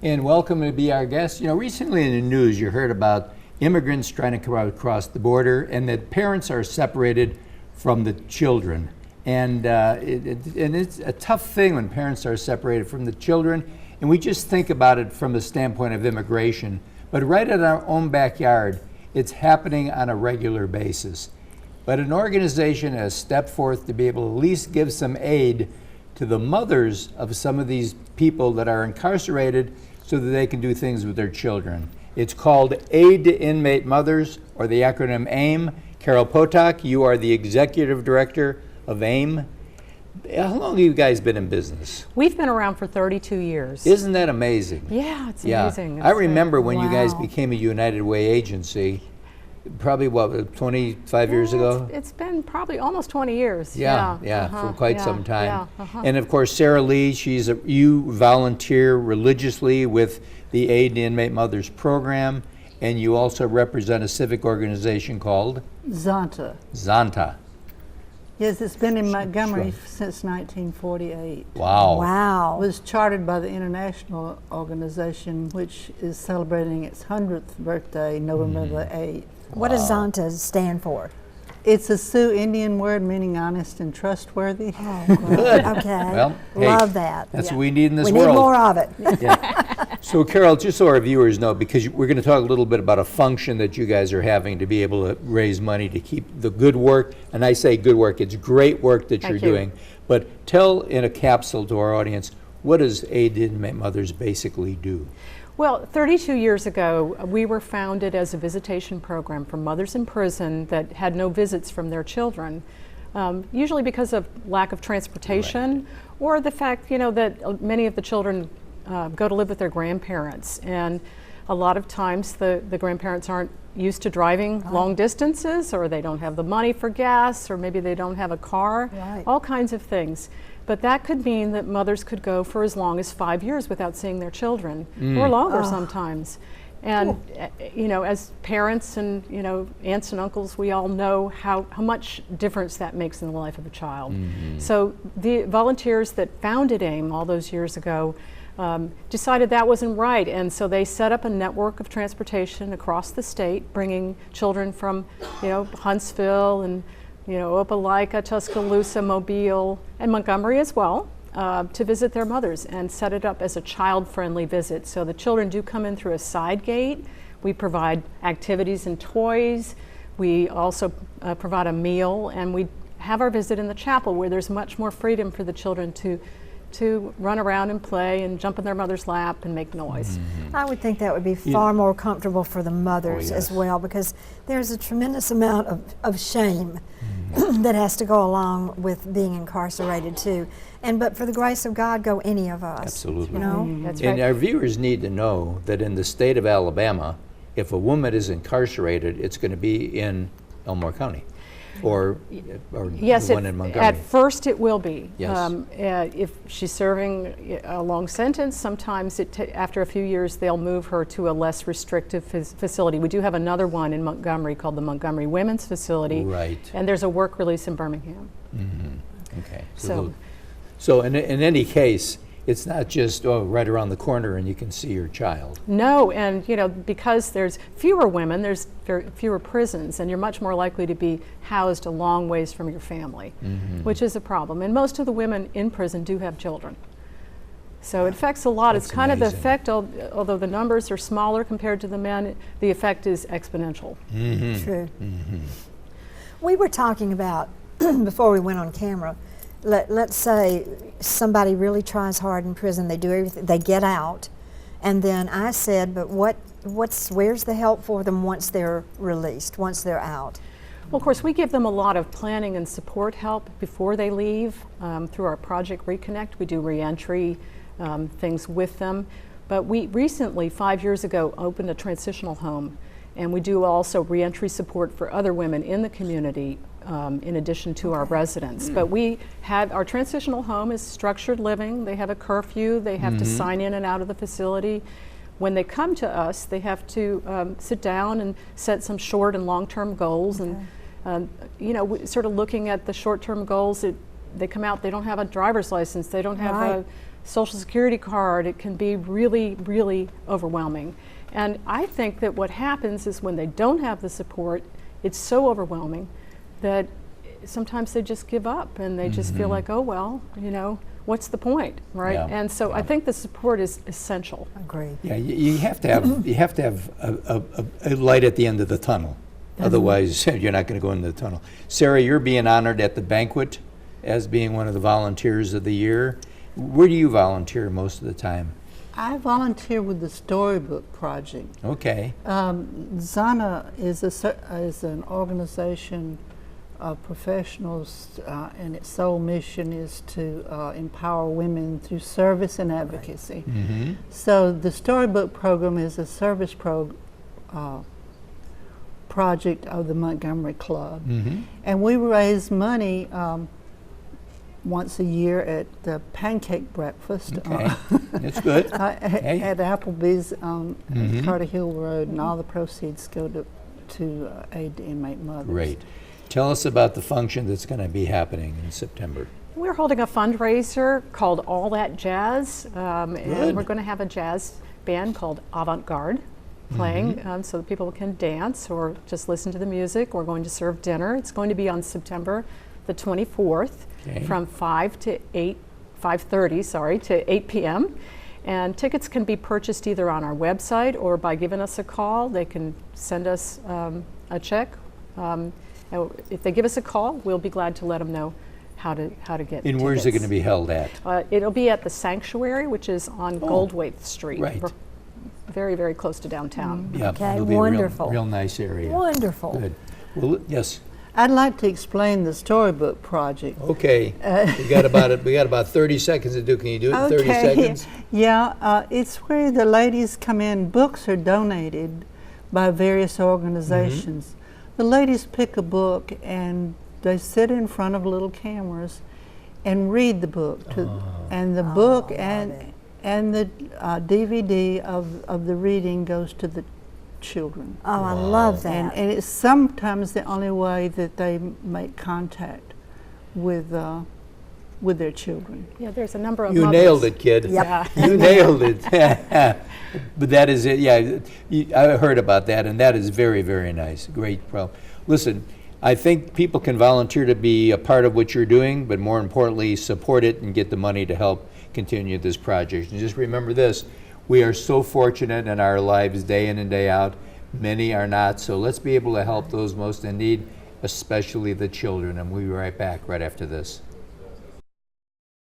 And welcome to be our guest. You know, recently in the news you heard about immigrants trying to come across the border and that parents are separated from the children. And it's a tough thing when parents are separated from the children, and we just think about it from the standpoint of immigration. But right in our own backyard, it's happening on a regular basis. But an organization has stepped forth to be able to at least give some aid to the mothers of some of these people that are incarcerated so that they can do things with their children. It's called Aid to Inmate Mothers, or the acronym AIM. Carol Potok, you are the executive director of AIM. How long have you guys been in business? We've been around for 32 years. Isn't that amazing? Yeah, it's amazing. I remember when you guys became a United Way agency, probably what, 25 years ago? It's been probably almost 20 years. For quite some time. And of course, Sara Lee, you volunteer religiously with the Aid to Inmate Mothers program, and you also represent a civic organization called? Zonta. Zonta. Yes, it's been in Montgomery since 1948. Wow. Wow. It was chartered by the International Organization, which is celebrating its 100th birthday, November the 8th. What does Zonta stand for? It's a Sioux Indian word meaning honest and trustworthy. Oh, good. Okay. Well, hey, love that. That's what we need in this we world. We need more of it. Yeah. So Carol, just so our viewers know, because we're going to talk a little bit about a function that you guys are having to be able to raise money to keep the good work, and I say good work, it's great work that you're doing, but tell in a capsule to our audience, what does Aid to Inmate Mothers basically do? Well, 32 years ago, we were founded as a visitation program for mothers in prison that had no visits from their children, usually because of lack of transportation or the fact, that many of the children go to live with their grandparents. And a lot of times the grandparents aren't used to driving long distances, or they don't have the money for gas, or maybe they don't have a car, all kinds of things. But that could mean that mothers could go for as long as 5 years without seeing their children, or longer sometimes. And as parents and aunts and uncles, we all know how much difference that makes in the life of a child. So the volunteers that founded AIM all those years ago decided that wasn't right, and so they set up a network of transportation across the state, bringing children from Huntsville and Opelika, Tuscaloosa, Mobile, and Montgomery as well, to visit their mothers, and set it up as a child-friendly visit. So the children do come in through a side gate. We provide activities and toys. We also provide a meal, and we have our visit in the chapel, where there's much more freedom for the children to run around and play and jump in their mother's lap and make noise. I would think that would be far more comfortable for the mothers as well, because there's a tremendous amount of shame that has to go along with being incarcerated too. But for the grace of God, go any of us. Absolutely. That's right. And our viewers need to know that in the state of Alabama, if a woman is incarcerated, it's going to be in Elmore County. Or yes, the one in Montgomery. At first it will be. Yes. If she's serving a long sentence, sometimes after a few years they'll move her to a less restrictive facility. We do have another one in Montgomery called the Montgomery Women's Facility. Right. And there's a work release in Birmingham. Okay. So in any case, it's not just right around the corner and you can see your child. No, and because there's fewer women, there's fewer prisons, and you're much more likely to be housed a long ways from your family, which is a problem. And most of the women in prison do have children. So it affects a lot. It's kind of the effect, although the numbers are smaller compared to the men, the effect is exponential. True. We were talking about, before we went on camera, let's say somebody really tries hard in prison, they do everything, they get out, and then I said, but where's the help for them once they're released, once they're out? Well, of course, we give them a lot of planning and support help before they leave through our Project Reconnect. We do reentry things with them. But we recently, 5 years ago, opened a transitional home, and we do also reentry support for other women in the community in addition to our residents. But we have, our transitional home is structured living. They have a curfew. They have to sign in and out of the facility. When they come to us, they have to sit down and set some short and long-term goals. And sort of looking at the short-term goals, they come out, they don't have a driver's license, they don't have a Social Security card. It can be really, really overwhelming. And I think that what happens is when they don't have the support, it's so overwhelming that sometimes they just give up and they just feel like, oh, well, you know, what's the point, right? Yeah. And so I think the support is essential. Agree. Yeah, you have to have a light at the end of the tunnel. Otherwise, you're not going to go into the tunnel. Sarah, you're being honored at the banquet as being one of the volunteers of the year. Where do you volunteer most of the time? I volunteer with the Storybook Project. Okay. Zana is an organization of professionals, and its sole mission is to empower women through service and advocacy. Mm-hmm. So the Storybook Program is a service project of the Montgomery Club. Mm-hmm. And we raise money once a year at the pancake breakfast Okay. That's good. Hey. at Applebee's on Mhm. Carter Hill Road, and all the proceeds go to aid to inmate mothers. Great. Tell us about the function that's going to be happening in September. We're holding a fundraiser called All That Jazz, Good. and we're going to have a jazz band called Avant Garde playing so that people can dance or just listen to the music. We're going to serve dinner. It's going to be on September the 24th Okay. from 5:30 to 8 p.m. And tickets can be purchased either on our website or by giving us a call. They can send us a check. If they give us a call, we'll be glad to let them know how to get And where's it going to be held at? It'll be at the Sanctuary, which is on Goldwaite Street. Right. We're very, very close to downtown. Yeah, Okay, it'll be wonderful. a real nice area. Wonderful. Good. Well, yes. I'd like to explain the Storybook Project. Okay. We got about 30 seconds to do. Can you do it in 30 seconds? Yeah, it's where the ladies come in. Books are donated by various organizations. The ladies pick a book and they sit in front of little cameras and read the book. And the book and the DVD of the reading goes to the children. Oh, I love that. And it's sometimes the only way that they make contact with their children. Yeah, there's a number of You mothers. nailed it, kid. Yep. Yeah. You nailed it. But that is it. Yeah, I heard about that, and that is very, very nice. Great. Well, listen, I think people can volunteer to be a part of what you're doing, but more importantly, support it and get the money to help continue this project. And just remember this, we are so fortunate in our lives day in and day out. Many are not, so let's be able to help those most in need, especially the children. And we'll be right back right after this.